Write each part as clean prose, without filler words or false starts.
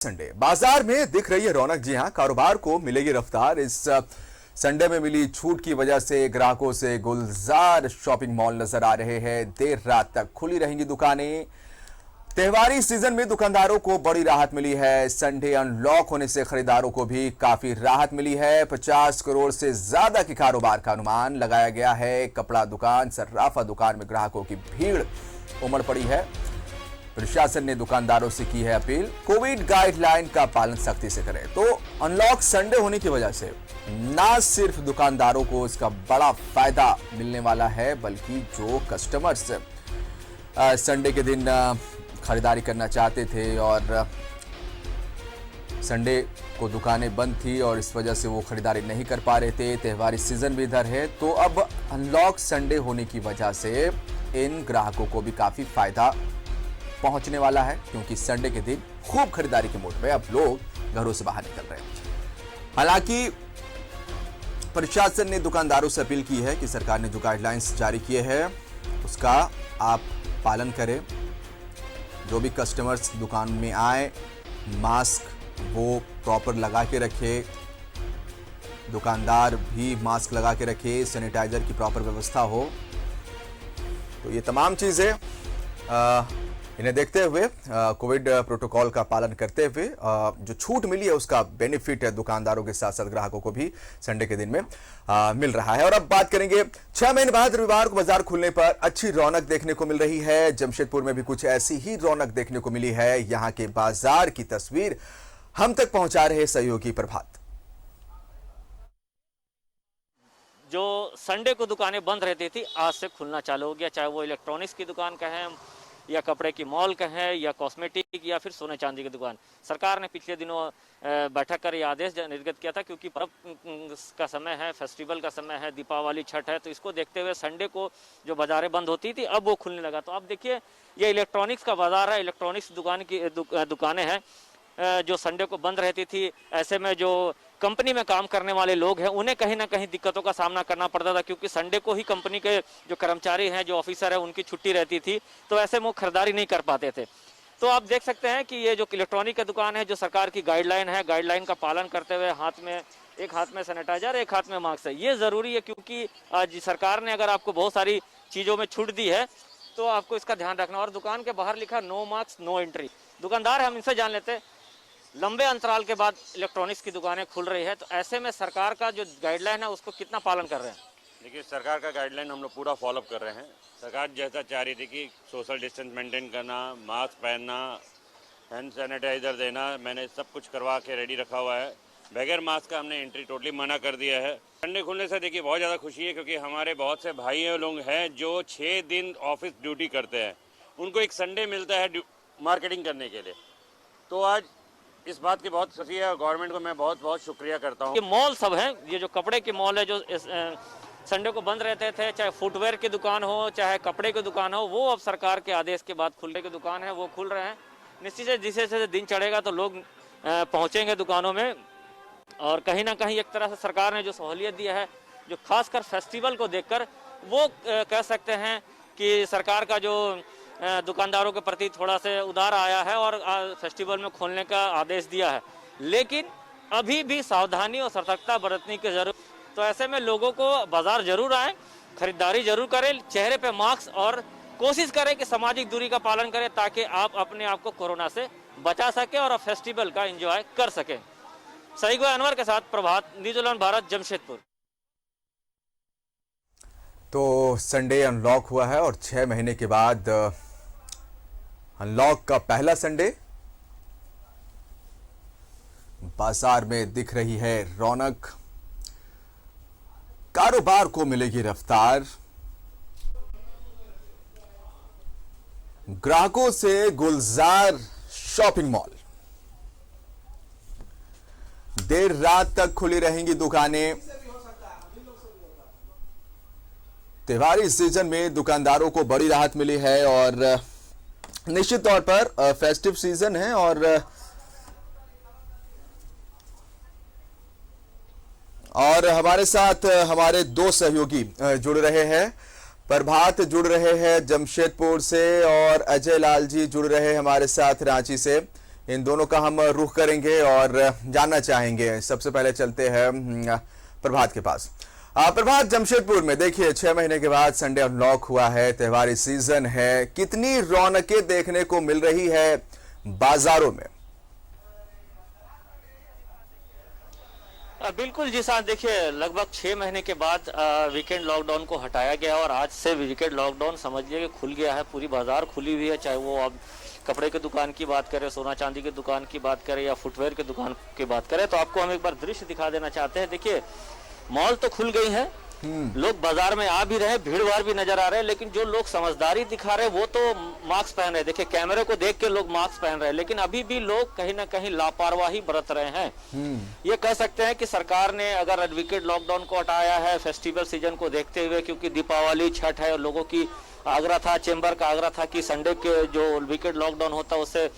Sunday बाजार में दिख रही है रौनक। जी हां, कारोबार को मिलेगी रफ्तार। इस संडे में मिली छूट की वजह से ग्राहकों से गुलजार शॉपिंग मॉल नजर आ रहे हैं। देर रात तक खुली रहेंगी दुकानें। त्योहारी सीजन में दुकानदारों को बड़ी राहत मिली है। संडे अनलॉक होने से खरीदारों को भी काफी राहत मिली है। 50 करोड़ से ज्यादा के कारोबार का अनुमान लगाया गया है। कपड़ा दुकान, सर्राफा दुकान में ग्राहकों की भीड़ उमड़ पड़ी है। प्रशासन ने दुकानदारों से की है अपील, कोविड गाइडलाइन का पालन सख्ती से करें। तो अनलॉक संडे होने की वजह से ना सिर्फ दुकानदारों को इसका बड़ा फायदा मिलने वाला है, बल्कि जो कस्टमर्स संडे के दिन खरीदारी करना चाहते थे और संडे को दुकानें बंद थी और इस वजह से वो खरीदारी नहीं कर पा रहे थे। त्योहारी सीजन भी इधर है, तो अब अनलॉक संडे होने की वजह से इन ग्राहकों को भी काफी फायदा पहुंचने वाला है, क्योंकि संडे के दिन खूब खरीदारी के मूड में अब लोग घरों से बाहर निकल रहे हैं। हालांकि प्रशासन ने दुकानदारों से अपील की है कि सरकार ने जो गाइडलाइंस जारी किए हैं उसका आप पालन करें। जो भी कस्टमर्स दुकान में आए, मास्क वो प्रॉपर लगा के रखे, दुकानदार भी मास्क लगा के रखे, सैनिटाइजर की प्रॉपर व्यवस्था हो। तो ये तमाम चीजें इन्हें देखते हुए, कोविड प्रोटोकॉल का पालन करते हुए जो छूट मिली है उसका बेनिफिट दुकानदारों के साथ साथ ग्राहकों को भी संडे के दिन में मिल रहा है। और अब बात करेंगे, 6 महीने बाद रविवार को बाजार खुलने पर अच्छी रौनक देखने को मिल रही है। जमशेदपुर में भी कुछ ऐसी ही रौनक देखने को मिली है। यहाँ के बाजार की तस्वीर हम तक पहुंचा रहे सहयोगी प्रभात। जो संडे को दुकानें बंद रहती थी, आज से खुलना चालू हो गया। चाहे वो इलेक्ट्रॉनिक्स की दुकान कहें या कपड़े की मॉल कहें या कॉस्मेटिक या फिर सोने चांदी की दुकान। सरकार ने पिछले दिनों बैठक कर यह आदेश निर्गत किया था, क्योंकि पर्व का समय है, फेस्टिवल का समय है, दीपावली, छठ है, तो इसको देखते हुए संडे को जो बाजारें बंद होती थी अब वो खुलने लगा। तो अब देखिए, ये इलेक्ट्रॉनिक्स का बाजार है, इलेक्ट्रॉनिक्स दुकान की दुकानें हैं जो संडे को बंद रहती थी। ऐसे में जो कंपनी में काम करने वाले लोग हैं उन्हें कहीं ना कहीं दिक्कतों का सामना करना पड़ता था, क्योंकि संडे को ही कंपनी के जो कर्मचारी हैं, जो ऑफिसर है, उनकी छुट्टी रहती थी, तो ऐसे में वो खरीदारी नहीं कर पाते थे। तो आप देख सकते हैं कि ये जो इलेक्ट्रॉनिक की दुकान है, जो सरकार की गाइडलाइन है, गाइडलाइन का पालन करते हुए एक हाथ में सैनिटाइजर, एक हाथ में मास्क है। ये जरूरी है, क्योंकि आज सरकार ने अगर आपको बहुत सारी चीजों में छूट दी है तो आपको इसका ध्यान रखना। और दुकान के बाहर लिखा नो मास्क नो एंट्री। दुकानदार, हम इनसे जान लेते हैं, लंबे अंतराल के बाद इलेक्ट्रॉनिक्स की दुकानें खुल रही है, तो ऐसे में सरकार का जो गाइडलाइन है उसको कितना पालन कर रहे हैं? देखिए, सरकार का गाइडलाइन हम लोग पूरा फॉलोअप कर रहे हैं। सरकार जैसा चाह रही थी कि सोशल डिस्टेंस मेंटेन करना, मास्क पहनना, हैंड सैनिटाइजर देना, मैंने सब कुछ करवा के रेडी रखा हुआ है। बगैर मास्क का हमने एंट्री टोटली मना कर दिया है। संडे खुलने से देखिए बहुत ज़्यादा खुशी है, क्योंकि हमारे बहुत से भाई लोग हैं जो 6 दिन ऑफिस ड्यूटी करते हैं, उनको एक संडे मिलता है मार्केटिंग करने के लिए। तो आज इस बात की बहुत खुशी है और गवर्नमेंट को मैं बहुत बहुत शुक्रिया करता हूँ। ये मॉल सब हैं, ये जो कपड़े के मॉल है जो संडे को बंद रहते थे, चाहे फुटवेयर की दुकान हो, चाहे कपड़े की दुकान हो, वो अब सरकार के आदेश के बाद खुलने की दुकान है वो खुल रहे हैं। निश्चित से जैसे दिन चढ़ेगा तो लोग पहुंचेंगे दुकानों में। और कहीं ना कहीं एक तरह से सरकार ने जो सहूलियत दी है, जो खासकर फेस्टिवल को देखकर, वो कह सकते हैं कि सरकार का जो दुकानदारों के प्रति थोड़ा से उदार आया है और फेस्टिवल में खोलने का आदेश दिया है। लेकिन अभी भी सावधानी और सतर्कता बरतने की जरूरत। तो ऐसे में लोगों को बाजार जरूर आए, खरीदारी जरूर करें, चेहरे पे मास्क, और कोशिश करें कि सामाजिक दूरी का पालन करें, ताकि आप अपने आप को कोरोना से बचा सके और फेस्टिवल का एंजॉय कर सकें। सईद अनवर के साथ प्रभात, न्यूजीलैंड भारत, जमशेदपुर। तो संडे अनलॉक हुआ है और 6 महीने के बाद अनलॉक का पहला संडे। बाजार में दिख रही है रौनक, कारोबार को मिलेगी रफ्तार, ग्राहकों से गुलजार शॉपिंग मॉल। देर रात तक खुली रहेंगी दुकानें। त्योहारी सीजन में दुकानदारों को बड़ी राहत मिली है और निश्चित तौर पर फेस्टिव सीजन है और हमारे साथ हमारे 2 सहयोगी जुड़ रहे हैं। प्रभात जुड़ रहे हैं जमशेदपुर से और अजय लाल जी जुड़ रहे हैं हमारे साथ रांची से। इन दोनों का हम रुख करेंगे और जानना चाहेंगे। सबसे पहले चलते हैं प्रभात के पास। प्रभात, जमशेदपुर में देखिए 6 महीने के बाद संडे अनलॉक हुआ है, त्योहारी सीजन है, कितनी रौनकें देखने को मिल रही है बाजारों में? बिल्कुल जी साहब, देखिए लगभग 6 महीने के बाद वीकेंड लॉकडाउन को हटाया गया और आज से वीकेंड लॉकडाउन समझिए कि खुल गया है। पूरी बाजार खुली हुई है, चाहे वो अब कपड़े की दुकान की बात करें, सोना चांदी की दुकान की बात करें या फुटवेयर की दुकान की बात करें। तो आपको हम एक बार दृश्य दिखा देना चाहते हैं। देखिए मॉल तो खुल गई है, लोग बाजार में आ भी रहे, भीड़ भाड़ भी नजर आ रहे हैं, लेकिन जो लोग समझदारी दिखा रहे वो तो मास्क पहन रहे। देखिए कैमरे को देख के लोग मास्क पहन रहे हैं, लेकिन अभी भी लोग कहीं ना कहीं लापरवाही बरत रहे हैं। ये कह सकते हैं कि सरकार ने अगर वीकेंड लॉकडाउन को हटाया है फेस्टिवल सीजन को देखते हुए, क्योंकि दीपावली, छठ है और लोगों की आग्रह था, चेंबर का आग्रह था कि संडे के जो वीकेंड लॉकडाउन होता है उससे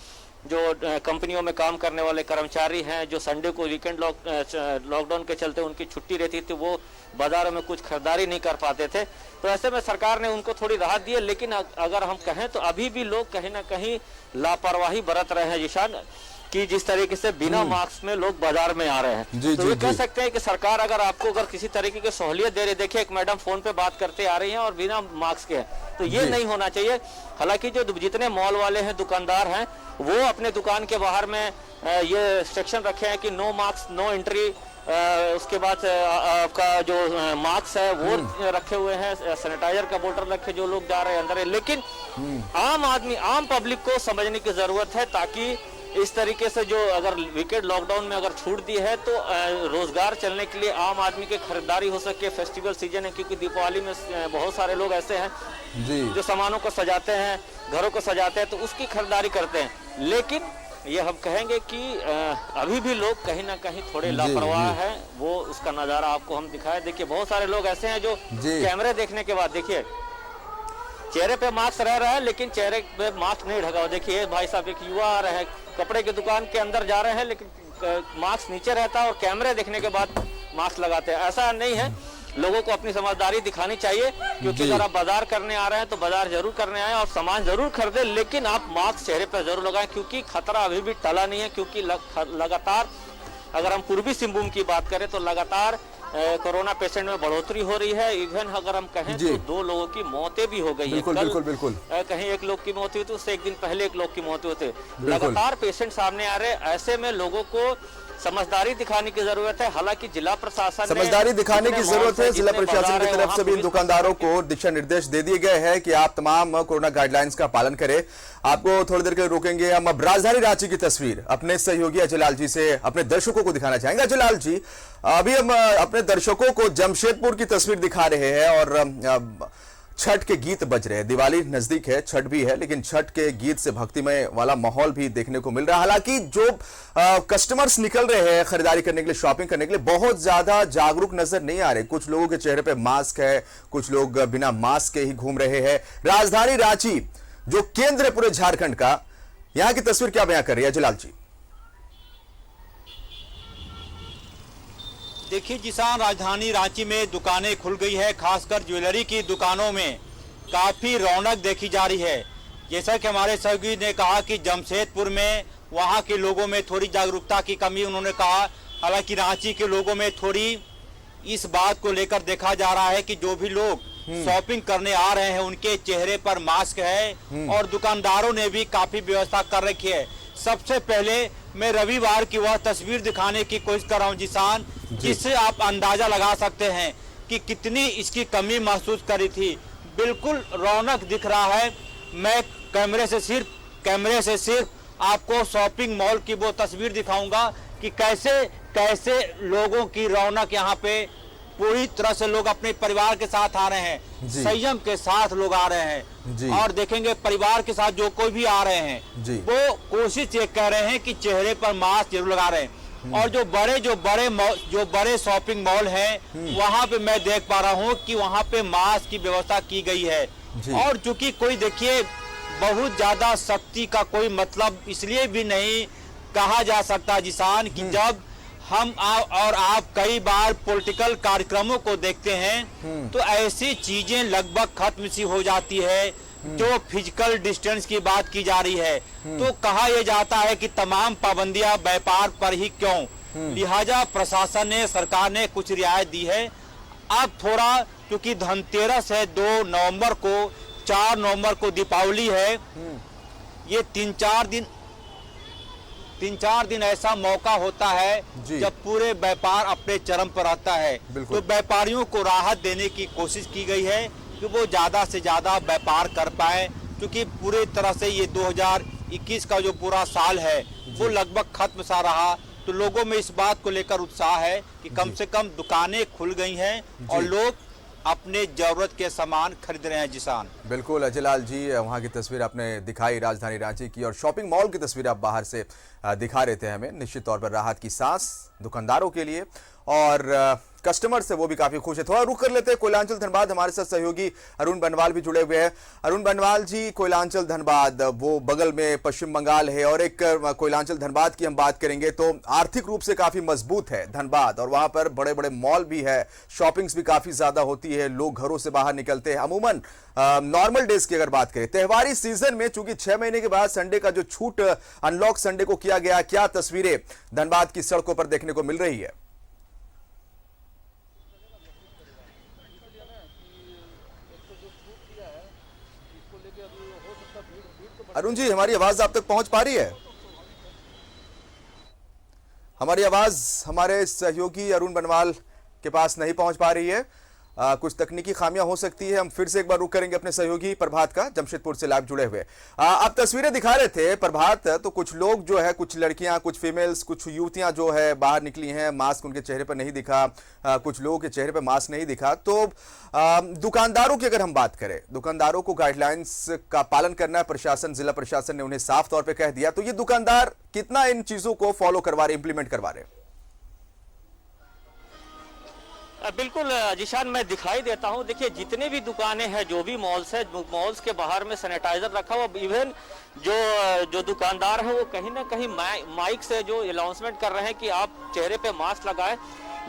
जो कंपनियों में काम करने वाले कर्मचारी हैं, जो संडे को वीकेंड लॉकडाउन के चलते उनकी छुट्टी रहती थी, वो बाजारों में कुछ खरीदारी नहीं कर पाते थे। तो ऐसे में सरकार ने उनको थोड़ी राहत दी है, लेकिन अगर हम कहें तो अभी भी लोग कहीं ना कहीं लापरवाही बरत रहे हैं जिशान, कि जिस तरीके से बिना मास्क में लोग बाजार में आ रहे हैं। तो ये कह सकते हैं कि सरकार अगर आपको अगर किसी तरीके की सहूलियत दे रही, देखिए एक मैडम फोन पे बात करते आ रही हैं और बिना मास्क के, तो ये नहीं होना चाहिए। हालांकि जो जितने मॉल वाले हैं, दुकानदार हैं, वो अपने दुकान के बाहर में ये सेक्शन रखे हैं कि नो मास्क नो एंट्री। उसके बाद आपका जो मास्क है वो रखे हुए हैं, सैनिटाइजर का बोतल रखे जो लोग जा रहे हैं अंदर। लेकिन आम आदमी, आम पब्लिक को समझने की जरूरत है, ताकि इस तरीके से जो अगर वीकेंड लॉकडाउन में अगर छूट दी है तो रोजगार चलने के लिए आम आदमी की खरीदारी हो सके। फेस्टिवल सीजन है, क्योंकि दीपावली में बहुत सारे लोग ऐसे हैं जो सामानों को सजाते हैं, घरों को सजाते हैं, तो उसकी खरीदारी करते हैं। लेकिन ये हम कहेंगे कि अभी भी लोग कहीं ना कहीं थोड़े लापरवाह हैं, वो उसका नज़ारा आपको हम दिखाए। देखिए बहुत सारे लोग ऐसे हैं जो कैमरे देखने के बाद देखिए चेहरे पे मास्क रह रहा है, लेकिन चेहरे पे मास्क नहीं ढका हुआ। देखिए भाई साहब, एक युवा आ रहे हैं, कपड़े की दुकान के अंदर जा रहे हैं, लेकिन मास्क नीचे रहता है और कैमरे देखने के बाद मास्क लगाते हैं। ऐसा नहीं है, लोगों को अपनी समझदारी दिखानी चाहिए, क्योंकि अगर आप बाजार करने आ रहे हैं तो बाजार जरूर करने आए और सामान जरूर खरीदे, लेकिन आप मास्क चेहरे पर जरूर लगाएं, क्योंकि खतरा अभी भी टला नहीं है। क्योंकि लगातार अगर हम पूर्वी सिंहभूम की बात करें तो लगातार कोरोना पेशेंट में बढ़ोतरी हो रही है। इवन अगर हम कहें तो 2 लोगों की मौतें भी हो गई है। बिल्कुल। कहीं एक लोग की मौत हुई तो उससे एक दिन पहले एक लोग की मौत हुई थी। लगातार पेशेंट सामने आ रहे, ऐसे में लोगों को समझदारी दिखाने की जरूरत है। हालांकि जिला प्रशासन समझदारी दिखाने की जरूरत है। जिला प्रशासन की तरफ से भी इन दुकानदारों को दिशा निर्देश दे दिए गए हैं कि आप तमाम कोरोना गाइडलाइंस का पालन करें। आपको थोड़ी देर के लिए रोकेंगे, हम अब राजधानी रांची की तस्वीर अपने सहयोगी अजयलाल जी से अपने दर्शकों को दिखाना चाहेंगे। अजयलाल जी, अभी हम अपने दर्शकों को जमशेदपुर की तस्वीर दिखा रहे हैं और छठ के गीत बज रहे हैं। दिवाली नजदीक है, छठ भी है, लेकिन छठ के गीत से भक्तिमय वाला माहौल भी देखने को मिल रहा है। हालांकि जो कस्टमर्स निकल रहे हैं खरीदारी करने के लिए, शॉपिंग करने के लिए, बहुत ज्यादा जागरूक नजर नहीं आ रहे। कुछ लोगों के चेहरे पे मास्क है, कुछ लोग बिना मास्क के ही घूम रहे हैं। राजधानी रांची जो केंद्र है पूरे झारखंड का, यहां की तस्वीर क्या बयां कर रही है अजयलाल जी? देखिए जिसान, राजधानी रांची में दुकानें खुल गई है, खासकर ज्वेलरी की दुकानों में काफ़ी रौनक देखी जा रही है। जैसा कि हमारे सहयोगी ने कहा कि जमशेदपुर में वहां के लोगों में थोड़ी जागरूकता की कमी उन्होंने कहा। हालांकि रांची के लोगों में थोड़ी इस बात को लेकर देखा जा रहा है कि जो भी लोग शॉपिंग करने आ रहे हैं उनके चेहरे पर मास्क है और दुकानदारों ने भी काफ़ी व्यवस्था कर रखी है। सबसे पहले मैं रविवार की वह तस्वीर दिखाने की कोशिश कर रहा हूँ जिसान, जिससे आप अंदाजा लगा सकते हैं कि कितनी इसकी कमी महसूस करी थी। बिल्कुल रौनक दिख रहा है। मैं कैमरे से सिर्फ आपको शॉपिंग मॉल की वो तस्वीर दिखाऊंगा कि कैसे कैसे लोगों की रौनक यहाँ पे पूरी तरह से लोग अपने परिवार के साथ आ रहे हैं, संयम के साथ लोग आ रहे हैं। और देखेंगे परिवार के साथ जो कोई भी आ रहे हैं वो कोशिश ये कर रहे हैं कि चेहरे पर मास्क जरूर लगा रहे हैं। और जो बड़े शॉपिंग मॉल हैं वहां पे मैं देख पा रहा हूं कि वहां पे मास्क की व्यवस्था की गई है। और चूंकि कोई देखिए बहुत ज्यादा सख्ती का कोई मतलब इसलिए भी नहीं कहा जा सकता जिसान कि जब हम आप कई बार पॉलिटिकल कार्यक्रमों को देखते हैं तो ऐसी चीजें लगभग खत्म सी हो जाती है। जो फिजिकल डिस्टेंस की बात की जा रही है, तो कहा यह जाता है कि तमाम पाबंदियां व्यापार पर ही क्यों, लिहाजा प्रशासन ने, सरकार ने कुछ रियायत दी है। अब थोड़ा क्योंकि धनतेरस है 2 नवंबर को, 4 नवंबर को दीपावली है, ये 3-4 दिन ऐसा मौका होता है जब पूरे व्यापार अपने चरम पर आता है। तो व्यापारियों को राहत देने की कोशिश की गई है कि वो ज्यादा से ज्यादा व्यापार कर पाए, क्योंकि पूरी तरह से ये 2021 का जो पूरा साल है वो लगभग खत्म सा रहा। तो लोगों में इस बात को लेकर उत्साह है कि कम से कम दुकानें खुल गई हैं और लोग अपने जरूरत के सामान खरीद रहे हैं। जिसान बिल्कुल अजय लाल जी, वहाँ की तस्वीर आपने दिखाई राजधानी रांची की, और शॉपिंग मॉल की तस्वीर आप बाहर से दिखा रहे थे हमें। निश्चित तौर पर राहत की सांस दुकानदारों के लिए, और कस्टमर से वो भी काफी खुश है। थोड़ा रुक कर लेते हैं कोयलांचल धनबाद, हमारे साथ सहयोगी अरुण बनवाल भी जुड़े हुए हैं। अरुण बनवाल जी, कोयलांचल धनबाद वो बगल में पश्चिम बंगाल है, और एक कोयलांचल धनबाद की हम बात करेंगे तो आर्थिक रूप से काफी मजबूत है धनबाद, और वहां पर बड़े बड़े मॉल भी है, शॉपिंग्स भी काफी ज्यादा होती है, लोग घरों से बाहर निकलते हैं। अमूमन नॉर्मल डेज की अगर बात करें, त्योहारी सीजन में चूंकि 6 महीने के बाद संडे का जो छूट अनलॉक संडे को किया गया, क्या तस्वीरें धनबाद की सड़कों पर देखने को मिल रही है? अरुण जी, हमारी आवाज आप तक पहुंच पा रही है? हमारी आवाज हमारे सहयोगी अरुण बनवाल के पास नहीं पहुंच पा रही है। कुछ तकनीकी खामियां हो सकती है। हम फिर से एक बार रुक करेंगे अपने सहयोगी प्रभात का, जमशेदपुर से लाइव जुड़े हुए। आप तस्वीरें दिखा रहे थे प्रभात, तो कुछ लोग जो है, कुछ लड़कियां, कुछ फीमेल्स, कुछ युवतियां जो है बाहर निकली हैं, मास्क उनके चेहरे पर नहीं दिखा, कुछ लोगों के चेहरे पर मास्क नहीं दिखा। तो दुकानदारों की अगर हम बात करें, दुकानदारों को गाइडलाइंस का पालन करना है, प्रशासन, जिला प्रशासन ने उन्हें साफ तौर पर कह दिया। तो ये दुकानदार कितना इन चीजों को फॉलो करवा रहे, इंप्लीमेंट करवा रहे? बिल्कुल जिशान, मैं दिखाई देता हूं। देखिए, जितने भी दुकानें हैं, जो भी मॉल्स है, मॉल्स के बाहर में सैनिटाइजर रखा हुआ। इवन जो दुकानदार है वो कहीं ना कहीं माइक से जो अनाउंसमेंट कर रहे हैं कि आप चेहरे पे मास्क लगाएं,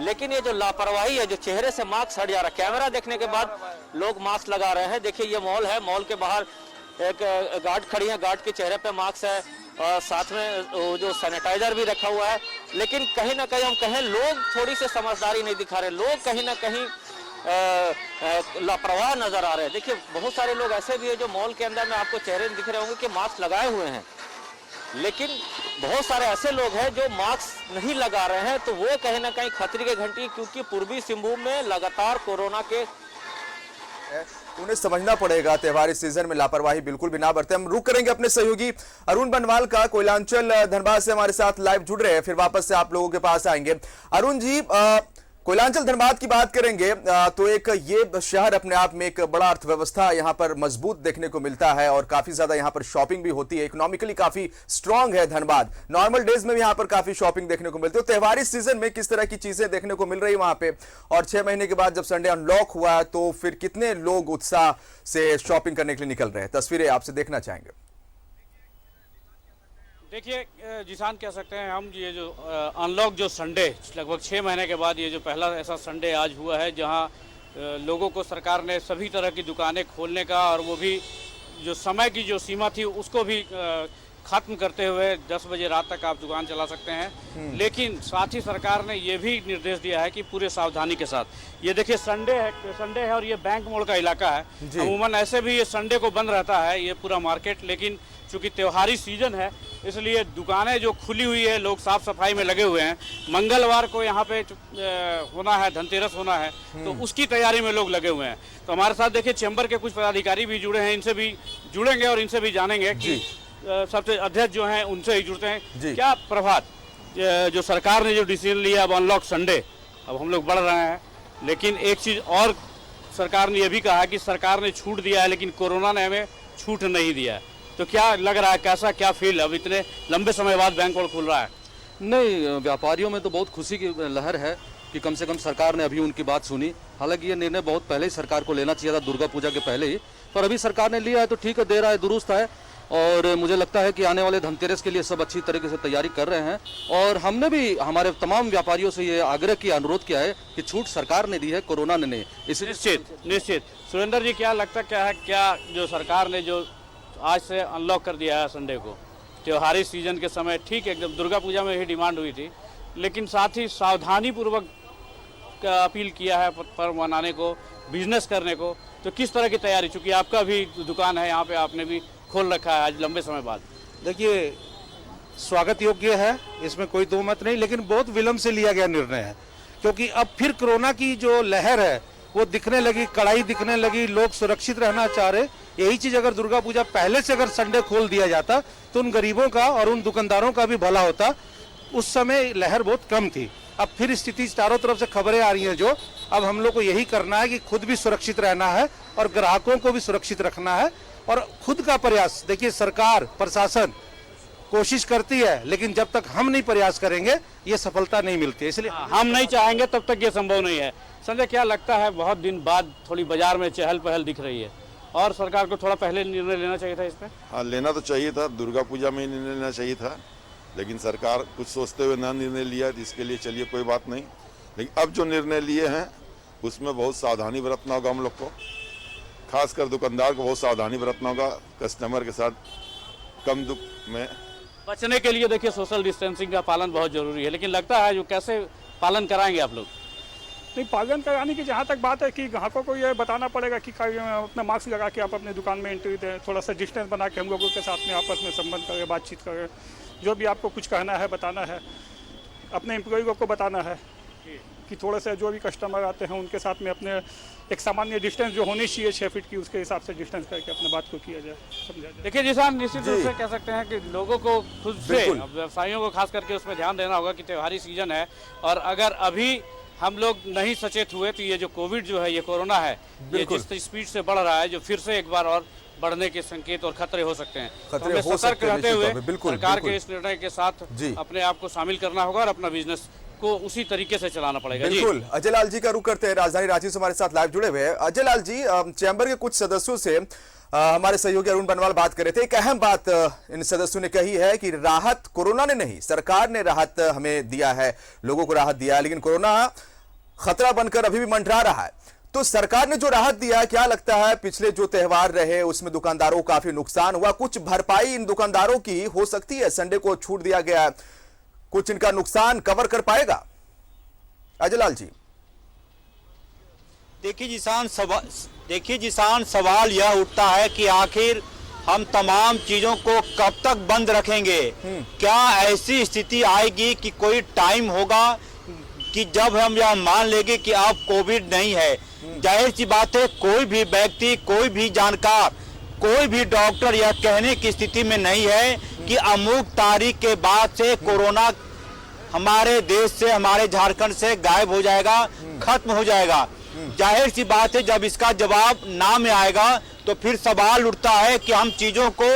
लेकिन ये जो लापरवाही है, जो चेहरे से मास्क हट जा रहा है, कैमरा देखने के बाद लोग मास्क लगा रहे हैं। देखिए, ये मॉल है, मॉल के बाहर एक गार्ड खड़ी है, गार्ड के चेहरे पे मास्क है, और साथ में जो सैनिटाइजर भी रखा हुआ है। लेकिन कहीं ना कहीं हम कहें, लोग थोड़ी सी समझदारी नहीं दिखा रहे, लोग कहीं ना कहीं लापरवाह नजर आ रहे हैं। देखिए, बहुत सारे लोग ऐसे भी है जो मॉल के अंदर में आपको चेहरे दिख रहे होंगे कि मास्क लगाए हुए हैं, लेकिन बहुत सारे ऐसे लोग हैं जो मास्क नहीं लगा रहे हैं। तो वो कहीं ना कहीं खतरे की घंटी, क्योंकि पूर्वी सिंहभूम में लगातार कोरोना के उन्हें समझना पड़ेगा, त्योहारी सीजन में लापरवाही बिल्कुल भी ना बरते। हम रुक करेंगे अपने सहयोगी अरुण बनवाल का, कोयलांचल धनबाद से हमारे साथ लाइव जुड़ रहे हैं, फिर वापस से आप लोगों के पास आएंगे। अरुण जी, कोयलांचल धनबाद की बात करेंगे तो एक ये शहर अपने आप में एक बड़ा अर्थव्यवस्था यहाँ पर मजबूत देखने को मिलता है, और काफी ज्यादा यहाँ पर शॉपिंग भी होती है, इकोनॉमिकली काफी स्ट्रांग है धनबाद। नॉर्मल डेज में भी यहाँ पर काफी शॉपिंग देखने को मिलती है। त्योहारी सीजन में किस तरह की चीजें देखने को मिल रही है वहां पे, और 6 महीने के बाद जब संडे अनलॉक हुआ तो फिर कितने लोग उत्साह से शॉपिंग करने के लिए निकल रहे हैं? तस्वीरें आपसे देखना चाहेंगे। देखिए जिसान, कह सकते हैं हम, ये जो अनलॉक जो संडे लगभग 6 महीने के बाद ये जो पहला ऐसा संडे आज हुआ है जहां लोगों को सरकार ने सभी तरह की दुकानें खोलने का, और वो भी जो समय की जो सीमा थी उसको भी ख़त्म करते हुए 10 बजे रात तक आप दुकान चला सकते हैं। लेकिन साथ ही सरकार ने ये भी निर्देश दिया है कि पूरे सावधानी के साथ, ये देखिए संडे है और ये बैंक मोड़ का इलाका है। अमूमन ऐसे भी ये संडे को बंद रहता है ये पूरा मार्केट, लेकिन चूँकि त्योहारी सीजन है इसलिए दुकानें जो खुली हुई है, लोग साफ सफाई में लगे हुए हैं। मंगलवार को यहाँ पे होना है, धनतेरस होना है, तो उसकी तैयारी में लोग लगे हुए हैं। तो हमारे साथ देखिए चैम्बर के कुछ पदाधिकारी भी जुड़े हैं, इनसे भी जुड़ेंगे और इनसे भी जानेंगे कि सबसे अध्यक्ष जो हैं उनसे ही जुड़ते हैं। क्या प्रभात, जो सरकार ने जो डिसीजन लिया अब अनलॉक संडे, अब हम लोग बढ़ रहे हैं, लेकिन एक चीज़ और सरकार ने यह भी कहा कि सरकार ने छूट दिया है लेकिन कोरोना ने हमें छूट नहीं दिया है। तो क्या लग रहा है, कैसा क्या फील, अब इतने लंबे समय बाद बैंक और खुल रहा है? नहीं, व्यापारियों में तो बहुत खुशी की लहर है कि कम से कम सरकार ने अभी उनकी बात सुनी। हालांकि ये निर्णय बहुत पहले ही सरकार को लेना चाहिए था, दुर्गा पूजा के पहले ही, पर अभी सरकार ने लिया है तो ठीक है, दे रहा है, दुरुस्त है। और मुझे लगता है कि आने वाले धनतेरस के लिए सब अच्छी तरीके से तैयारी कर रहे हैं। और हमने भी हमारे तमाम व्यापारियों से ये आग्रह किया, अनुरोध किया है कि छूट सरकार ने दी है, कोरोना ने नहीं। इसलिए निश्चित। सुरेंद्र जी, क्या लगता क्या जो सरकार ने जो आज से अनलॉक कर दिया है संडे को, त्योहारी सीजन के समय, ठीक एकदम दुर्गा पूजा में ही डिमांड हुई थी, लेकिन साथ ही सावधानी पूर्वक अपील किया है पर्व मनाने को, बिजनेस करने को, तो किस तरह की तैयारी, चूंकि आपका भी दुकान है यहाँ पे, आपने भी खोल रखा है आज लंबे समय बाद? देखिए, स्वागत योग्य है, इसमें कोई दो मत नहीं, लेकिन बहुत विलंब से लिया गया निर्णय है, क्योंकि अब फिर कोरोना की जो लहर है वो दिखने लगी, कड़ाई दिखने लगी, लोग सुरक्षित रहना चाह रहे। यही चीज अगर दुर्गा पूजा पहले से अगर संडे खोल दिया जाता तो उन गरीबों का और उन दुकानदारों का भी भला होता। उस समय लहर बहुत कम थी, अब फिर स्थिति चारों तरफ से खबरें आ रही हैं जो अब हम लोग को यही करना है कि खुद भी सुरक्षित रहना है और ग्राहकों को भी सुरक्षित रखना है और खुद का प्रयास। देखिए, सरकार प्रशासन कोशिश करती है, लेकिन जब तक हम नहीं प्रयास करेंगे ये सफलता नहीं मिलती है, इसलिए हम नहीं चाहेंगे तब तक ये संभव नहीं है। संजय, क्या लगता है, बहुत दिन बाद थोड़ी बाजार में चहल पहल दिख रही है और सरकार को थोड़ा पहले निर्णय लेना चाहिए था इस पर? हाँ, लेना तो चाहिए था, दुर्गा पूजा में ही निर्णय लेना चाहिए था, लेकिन सरकार कुछ सोचते हुए ना निर्णय लिया, इसके लिए चलिए कोई बात नहीं। लेकिन अब जो निर्णय लिए हैं उसमें बहुत सावधानी बरतना होगा हम लोग को, खासकर दुकानदार को बहुत सावधानी बरतना होगा, कस्टमर के साथ कम दुख में बचने के लिए। देखिए, सोशल डिस्टेंसिंग का पालन बहुत जरूरी है, लेकिन लगता है जो कैसे पालन कराएंगे आप लोग? नहीं, पालन कराने की जहाँ तक बात है कि ग्राहकों को ये बताना पड़ेगा कि अपना मास्क लगा के आप अपने दुकान में एंट्री दें, थोड़ा सा डिस्टेंस बना के हम लोगों के साथ में आपस में संबंध करें, बातचीत करें, जो भी आपको कुछ कहना है बताना है, अपने एम्प्लॉय को बताना है कि थोड़ा सा जो भी कस्टमर आते हैं उनके साथ में अपने एक सामान्य डिस्टेंस जो होनी चाहिए 6 फीट की, उसके हिसाब से डिस्टेंस करके अपने बात को किया जाए, समझा जाए। देखिए जिसान, निश्चित रूप से कह सकते हैं कि लोगों को खुद से, व्यवसायियों को खास करके उसमें ध्यान देना होगा कि त्योहारी सीजन है और अगर अभी हम लोग नहीं सचेत हुए तो ये जो कोविड जो है, ये कोरोना है, ये जिस स्पीड से बढ़ रहा है, जो फिर से एक बार और बढ़ने के संकेत और खतरे हो सकते हैं। खतरे हो सकते हैं, रहते हुए बिल्कुल सरकार के इस निर्णय के साथ अपने आप को शामिल करना होगा और अपना बिजनेस को उसी तरीके से चलाना पड़ेगा। बिल्कुल। अजय लाल जी का रुख करते हैं, राजधानी रांची से हमारे साथ लाइव जुड़े हुए हैं। अजय लाल जी, चैंबर के कुछ सदस्यों से हमारे सहयोगी अरुण बनवाल बात कर रहे थे। एक अहम बात इन सदस्यों ने कही है कि राहत कोरोना ने नहीं, सरकार ने राहत हमें दिया है, लोगों को राहत दिया है, लेकिन कोरोना खतरा बनकर अभी भी मंडरा रहा है। तो सरकार ने जो राहत दिया है, क्या लगता है पिछले जो त्योहार रहे उसमें दुकानदारों को काफी नुकसान हुआ, कुछ भरपाई इन दुकानदारों की हो सकती है? संडे को छूट दिया गया, कुछ इनका नुकसान कवर कर पाएगा? अजय लाल जी, देखिए जिसान, सवाल यह उठता है कि आखिर हम तमाम चीजों को कब तक बंद रखेंगे? क्या ऐसी स्थिति आएगी कि कोई टाइम होगा कि जब हम यह मान लेंगे कि अब कोविड नहीं है? जाहिर सी बात है, कोई भी व्यक्ति, कोई भी जानकार, कोई भी डॉक्टर यह कहने की स्थिति में नहीं है कि अमुक तारीख के बाद से कोरोना हमारे देश से, हमारे झारखंड से गायब हो जाएगा, खत्म हो जाएगा। जाहिर सी बात है, जब इसका जवाब ना में आएगा तो फिर सवाल उठता है कि हम चीजों को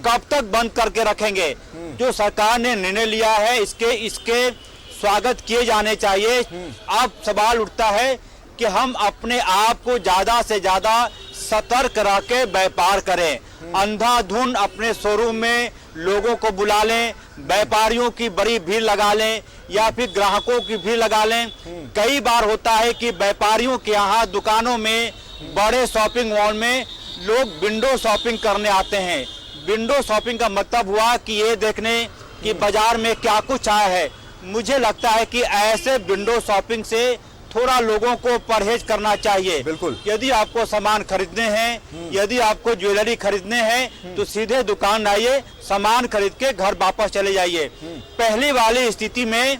कब तक बंद करके रखेंगे। जो सरकार ने निर्णय लिया है इसके स्वागत किए जाने चाहिए। अब सवाल उठता है कि हम अपने आप को ज्यादा से ज्यादा सतर्क रह के व्यापार करें, अंधाधुन अपने शोरूम में लोगों को बुला लें, व्यापारियों की बड़ी भीड़ लगा लें या फिर ग्राहकों की भीड़ लगा लें। कई बार होता है कि व्यापारियों के यहाँ दुकानों में, बड़े शॉपिंग मॉल में लोग विंडो शॉपिंग करने आते हैं। विंडो शॉपिंग का मतलब हुआ कि ये देखने कि बाजार में क्या कुछ आया है। मुझे लगता है कि ऐसे विंडो शॉपिंग से थोड़ा लोगों को परहेज करना चाहिए। बिल्कुल। यदि आपको सामान खरीदने हैं, यदि आपको ज्वेलरी खरीदने हैं तो सीधे दुकान आइए, सामान खरीद के घर वापस चले जाइए। पहली वाली स्थिति में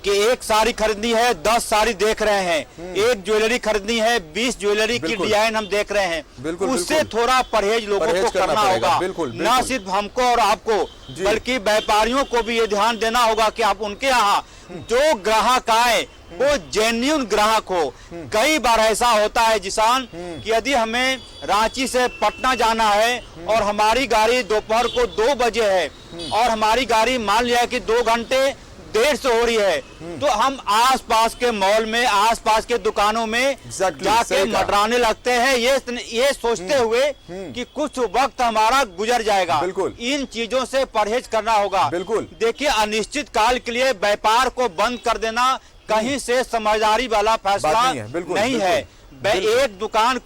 कि एक साड़ी खरीदनी है, 10 साड़ी देख रहे हैं, एक ज्वेलरी खरीदनी है, 20 ज्वेलरी की डिजाइन हम देख रहे हैं, उससे थोड़ा परहेज लोगों को करना होगा। न सिर्फ हमको और आपको, बल्कि व्यापारियों को भी ये ध्यान देना होगा कि आप उनके यहाँ जो ग्राहक आए वो जेन्युइन ग्राहक हो। कई बार ऐसा होता है जिसान कि यदि हमें रांची से पटना जाना है और हमारी गाड़ी दोपहर को 2 बजे है और हमारी गाड़ी मान लिया कि 2 घंटे देर से हो रही है, तो हम आसपास के मॉल में, आसपास के दुकानों में जाके मंडराने लगते हैं, ये सोचते हुए कि कुछ वक्त हमारा गुजर जाएगा। बिल्कुल। इन चीजों से परहेज करना होगा। बिल्कुल। देखिए, अनिश्चित काल के लिए व्यापार को बंद कर देना कहीं से समझदारी वाला फैसला नहीं है। एक दुकान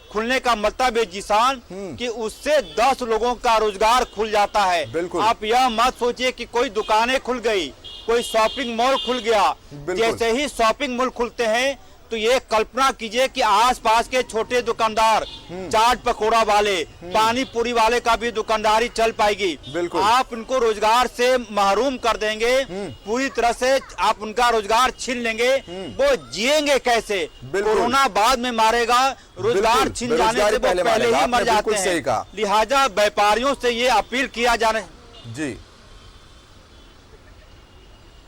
खुलने का मतलब है जिसान कि उससे 10 लोगों का रोजगार खुल जाता है। आप यह मत सोचिए कि कोई दुकानें खुल गई, कोई शॉपिंग मॉल खुल गया, जैसे ही शॉपिंग मॉल खुलते हैं तो ये कल्पना कीजिए कि आसपास के छोटे दुकानदार, चाट पकौड़ा वाले, पानी पूरी वाले का भी दुकानदारी चल पाएगी। आप उनको रोजगार से महरूम कर देंगे, पूरी तरह से आप उनका रोजगार छीन लेंगे, वो जिएंगे कैसे? कोरोना बाद में मारेगा, रोजगार छीन जाने से वो पहले ही मर जाते हैं। लिहाजा व्यापारियों से ये अपील किया जाने।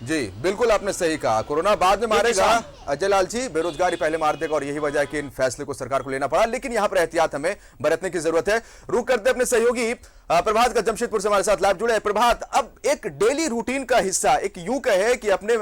जी बिल्कुल, आपने सही कहा, कोरोना बाद में मारेगा अजय लाल जी, बेरोजगारी पहले मार देगा, और यही वजह है कि इन फैसले को सरकार को लेना पड़ा। लेकिन यहां पर एहतियात हमें बरतने की जरूरत है। रुक करते अपने सहयोगी प्रभात का जमशेदपुर से हमारे साथ लाइव जुड़े हैं। प्रभात, अब एक डेली रूटीन का हिस्सा, एक यूं कहे कि अपने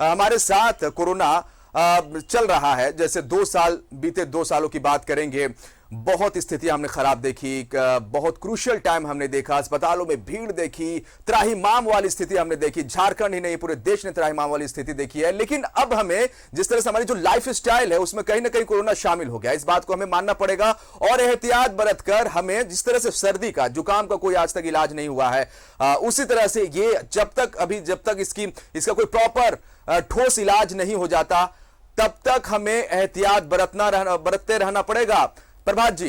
हमारे साथ कोरोना चल रहा है, जैसे 2 साल बीते, 2 सालों की बात करेंगे, बहुत स्थिति हमने खराब देखी, बहुत क्रूशियल टाइम हमने देखा, अस्पतालों में भीड़ देखी, त्राहिमाम वाली स्थिति हमने देखी, झारखंड ही नहीं पूरे देश ने त्राहिमाम वाली स्थिति देखी है। लेकिन अब हमें जिस तरह से हमारी जो लाइफ स्टाइल है उसमें कहीं ना कहीं कोरोना शामिल हो गया, इस बात को हमें मानना पड़ेगा। और एहतियात बरतकर हमें, जिस तरह से सर्दी का, जुकाम का कोई आज तक इलाज नहीं हुआ है, उसी तरह से ये जब तक इसका कोई प्रॉपर ठोस इलाज नहीं हो जाता, तब तक हमें एहतियात बरतते रहना पड़ेगा। प्रभात जी।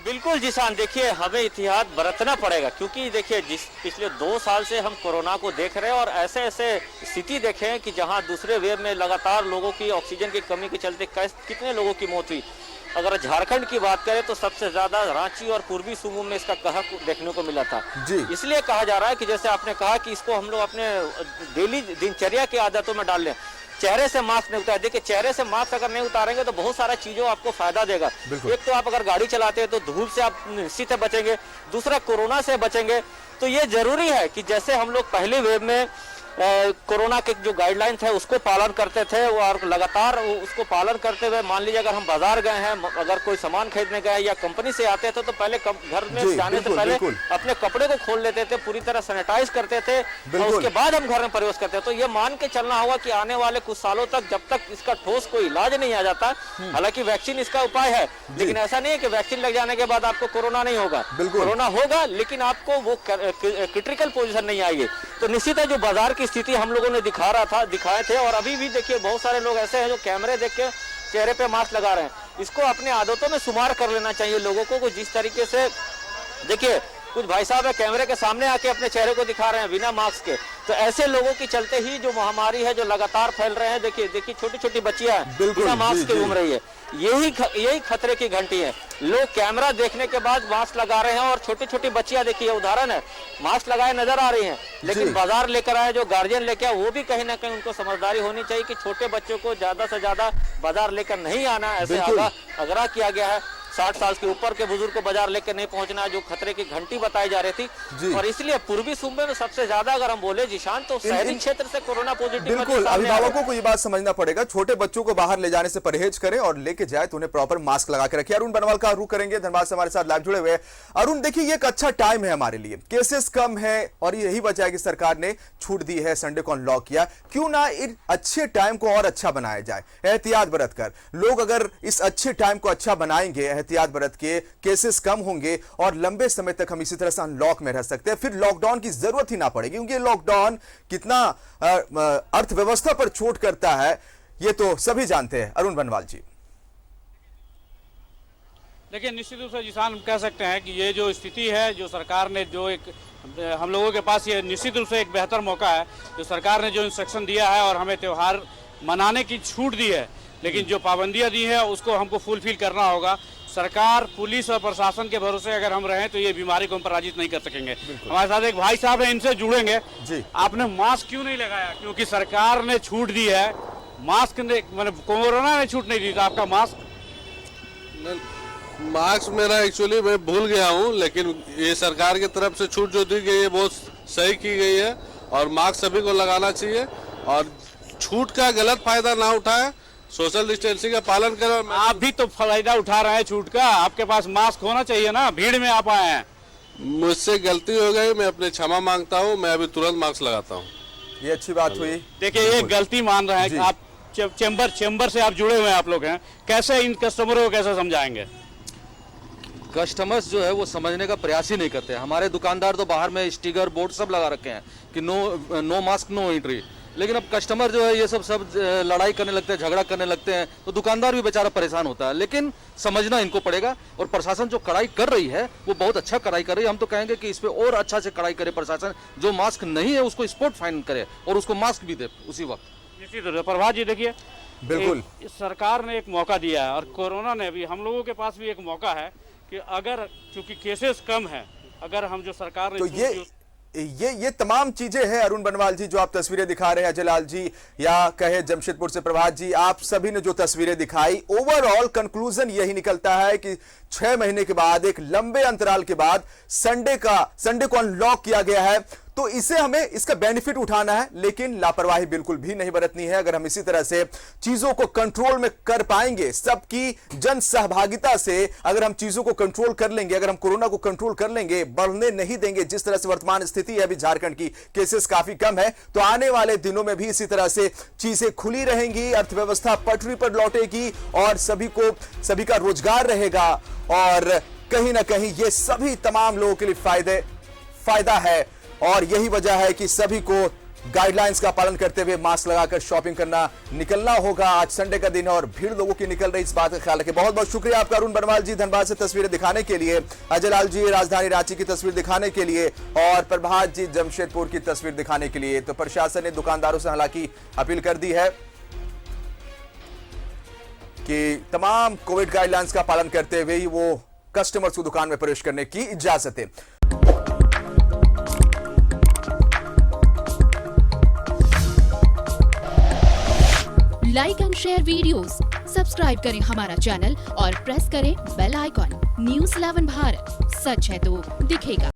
बिल्कुल जिसान, देखिए हमें एहतियात बरतना पड़ेगा, क्योंकि देखिए जिस पिछले 2 साल से हम कोरोना को देख रहे हैं और ऐसे स्थिति देखें कि जहां दूसरे वेव में लगातार लोगों की ऑक्सीजन की कमी के चलते कितने लोगों की मौत हुई। अगर झारखंड की बात करें तो सबसे ज्यादा रांची और पूर्वी सिंहभूम में इसका कहर देखने को मिला था। इसलिए कहा जा रहा है कि जैसे आपने कहा कि इसको हम लोग अपने डेली दिनचर्या की आदतों में डाल लें। चेहरे से मास्क नहीं उतारे, देखिए चेहरे से मास्क अगर नहीं उतारेंगे तो बहुत सारा चीजों आपको फायदा देगा। एक तो आप अगर गाड़ी चलाते हैं तो धूल से आप निश्चित बचेंगे, दूसरा कोरोना से बचेंगे। तो ये जरूरी है कि जैसे हम लोग पहले वेव में कोरोना के जो गाइडलाइन थे उसको पालन करते थे, और लगातार उसको पालन करते हुए, मान लीजिए अगर हम बाजार गए हैं, अगर कोई सामान खरीदने गए या कंपनी से आते थे तो पहले घर में जाने से पहले अपने कपड़े को खोल लेते थे, पूरी तरह सैनिटाइज करते थे, और उसके बाद हम घर में प्रवेश करते थे। तो ये मान के चलना होगा कि आने वाले कुछ सालों तक, जब तक इसका ठोस कोई इलाज नहीं आ जाता, हालांकि वैक्सीन इसका उपाय है, लेकिन ऐसा नहीं है कि वैक्सीन लग जाने के बाद आपको कोरोना नहीं होगा। कोरोना होगा, लेकिन आपको वो क्रिटिकल पोजीशन नहीं आएगी। तो निश्चित है जो बाजार की स्थिति हम लोगों ने दिखाए थे, और अभी भी देखिए बहुत सारे लोग ऐसे हैं जो कैमरे देख के चेहरे पे मास्क लगा रहे हैं। इसको अपने आदतों में शुमार कर लेना चाहिए लोगों को, जिस तरीके से देखिए कुछ भाई साहब है कैमरे के सामने आके अपने चेहरे को दिखा रहे हैं बिना मास्क के। तो ऐसे लोगों की चलते ही जो महामारी है जो लगातार फैल रहे हैं, देखिए छोटी छोटी बच्चियां बिना मास्क के घूम रही है, यही खतरे की घंटी है। लोग कैमरा देखने के बाद मास्क लगा रहे हैं, और छोटी छोटी बच्चियां देखिए उदाहरण है, मास्क लगाए नजर आ रही हैं, लेकिन बाजार लेकर आए जो गार्जियन लेके आए, वो भी कहीं ना कहीं उनको समझदारी होनी चाहिए कि छोटे बच्चों को ज्यादा से ज्यादा बाजार लेकर नहीं आना, ऐसे आगाह किया गया है। 60 साल के ऊपर के बुजुर्ग को बाजार लेकर नहीं पहुंचना, जो खतरे की घंटी बताई जा रही थी। और इसलिए पूर्वी सूबे में सबसे ज्यादा अगर हम बोले जिशान, तो शहरी क्षेत्र से कोरोना पॉजिटिव। बिल्कुल, अभिभावकों को ये बात समझना पड़ेगा, छोटे बच्चों को बाहर ले जाने से परहेज करें, और लेके जाए तो उन्हें प्रॉपर मास्क लगा के रखिए। अरुण बनवाल का रुख करेंगे, धनबाद से हमारे साथ लाइव जुड़े हुए। अरुण, देखिए ये एक अच्छा टाइम है हमारे लिए, केसेस कम है, और यही वजह है कि सरकार ने छूट दी है, संडे को अनलॉक किया। क्यों ना इन अच्छे टाइम को और अच्छा बनाया जाए, एहतियात बरत कर। लोग अगर इस अच्छे टाइम को अच्छा बनाएंगे, एहतियात बरत के, केसेस कम होंगे, और लंबे समय तक हम इसी तरह से अनलॉक में रह सकते हैं, फिर लॉकडाउन की जरूरत ही ना पड़ेगी। क्योंकि लॉकडाउन कितना अर्थव्यवस्था पर चोट करता है ये तो सभी जानते हैं। अरुण बनवाल जी। देखिए निश्चित रूप से जिसान हम कह सकते हैं कि ये जो स्थिति है, जो सरकार ने जो एक हम लोगों के पास ये निश्चित रूप से एक बेहतर मौका है, जो सरकार ने जो इंस्ट्रक्शन दिया है और हमें त्यौहार मनाने की छूट दी है, लेकिन जो पाबंदियां दी है उसको हमको फुलफिल करना होगा। सरकार, पुलिस और प्रशासन के भरोसे अगर हम रहें तो ये बीमारी को हम पराजित नहीं कर सकेंगे। हमारे साथ एक भाई साहब हैं, इनसे जुड़ेंगे जी। आपने मास्क क्यों नहीं लगाया? क्योंकि सरकार ने छूट दी है, मास्क ने मतलब कोरोना ने छूट नहीं दी, तो आपका मास्क मास्क मेरा एक्चुअली मैं भूल गया हूँ, लेकिन ये सरकार की तरफ से छूट जो दी गई है बहुत सही की गई है और मास्क सभी को लगाना चाहिए और छूट का गलत फायदा ना उठाए, सोशल डिस्टेंसिंग का पालन करें। आप भी तो फायदा उठा रहे हैं छूट का, आपके पास मास्क होना चाहिए ना, भीड़ में आप आए हैं। मुझसे गलती हो गई, मैं अपने क्षमा मांगता हूँ, मैं अभी तुरंत मास्क लगाता हूँ। ये अच्छी बात हुई। देखिए ये गलती मान रहे हैं, आप चेंबर से आप जुड़े हुए हैं, आप लोग हैं, कैसे इन कस्टमरों को कैसे समझाएंगे? कस्टमर्स जो है वो समझने का प्रयास ही नहीं करते। हमारे दुकानदार तो बाहर में स्टिकर बोर्ड सब लगा रखे हैं कि नो मास्क नो एंट्री, लेकिन अब कस्टमर जो है ये सब लड़ाई करने लगते हैं, झगड़ा करने लगते हैं, तो दुकानदार भी बेचारा परेशान होता है। लेकिन समझना इनको पड़ेगा और प्रशासन जो कड़ाई कर रही है वो बहुत अच्छा कड़ाई कर रही है। हम तो कहेंगे कि इस पे और अच्छा से कड़ाई करे प्रशासन, जो मास्क नहीं है उसको स्पॉट फाइन करे और उसको मास्क भी दे उसी वक्त। निश्चित रूप से प्रभात जी देखिए बिल्कुल सरकार ने एक मौका दिया है और कोरोना ने भी, हम लोगों के पास भी एक मौका है कि अगर चूंकि केसेस कम है, अगर हम जो सरकार ने तो ये तमाम चीजें हैं अरुण बनवाल जी जो आप तस्वीरें दिखा रहे हैं, अजयलाल जी या कहे जमशेदपुर से प्रभात जी, आप सभी ने जो तस्वीरें दिखाई, ओवरऑल कंक्लूजन यही निकलता है कि 6 महीने के बाद, एक लंबे अंतराल के बाद संडे को अनलॉक किया गया है, तो इसे हमें इसका बेनिफिट उठाना है, लेकिन लापरवाही बिल्कुल भी नहीं बरतनी है। अगर हम इसी तरह से चीजों को कंट्रोल में कर पाएंगे, सबकी जन सहभागिता से अगर हम चीजों को कंट्रोल कर लेंगे, अगर हम कोरोना को कंट्रोल कर लेंगे, बढ़ने नहीं देंगे, जिस तरह से वर्तमान स्थिति है अभी झारखंड की, केसेस काफी कम है, तो आने वाले दिनों में भी इसी तरह से चीजें खुली रहेंगी, अर्थव्यवस्था पटरी पर लौटेगी और सभी का रोजगार रहेगा और कहीं ना कहीं ये सभी तमाम लोगों के लिए फायदा है। और यही वजह है कि सभी को गाइडलाइंस का पालन करते हुए मास्क लगाकर शॉपिंग करना निकलना होगा। आज संडे का दिन है और भीड़ लोगों की निकल रही, इस बात का ख्याल रखें। बहुत बहुत शुक्रिया आपका अरुण बनवाल जी धनबाद से तस्वीरें दिखाने के लिए, अजयलाल जी राजधानी रांची की तस्वीर दिखाने के लिए और प्रभात जी जमशेदपुर की तस्वीर दिखाने के लिए। तो प्रशासन ने दुकानदारों से हालांकि अपील कर दी है कि तमाम कोविड गाइडलाइंस का पालन करते हुए ही वो कस्टमर्स को दुकान में प्रवेश करने की इजाजत है। Like and share videos, subscribe करें हमारा चैनल और प्रेस करें बेल आइकॉन। न्यूज़ 11 भारत, सच है तो दिखेगा।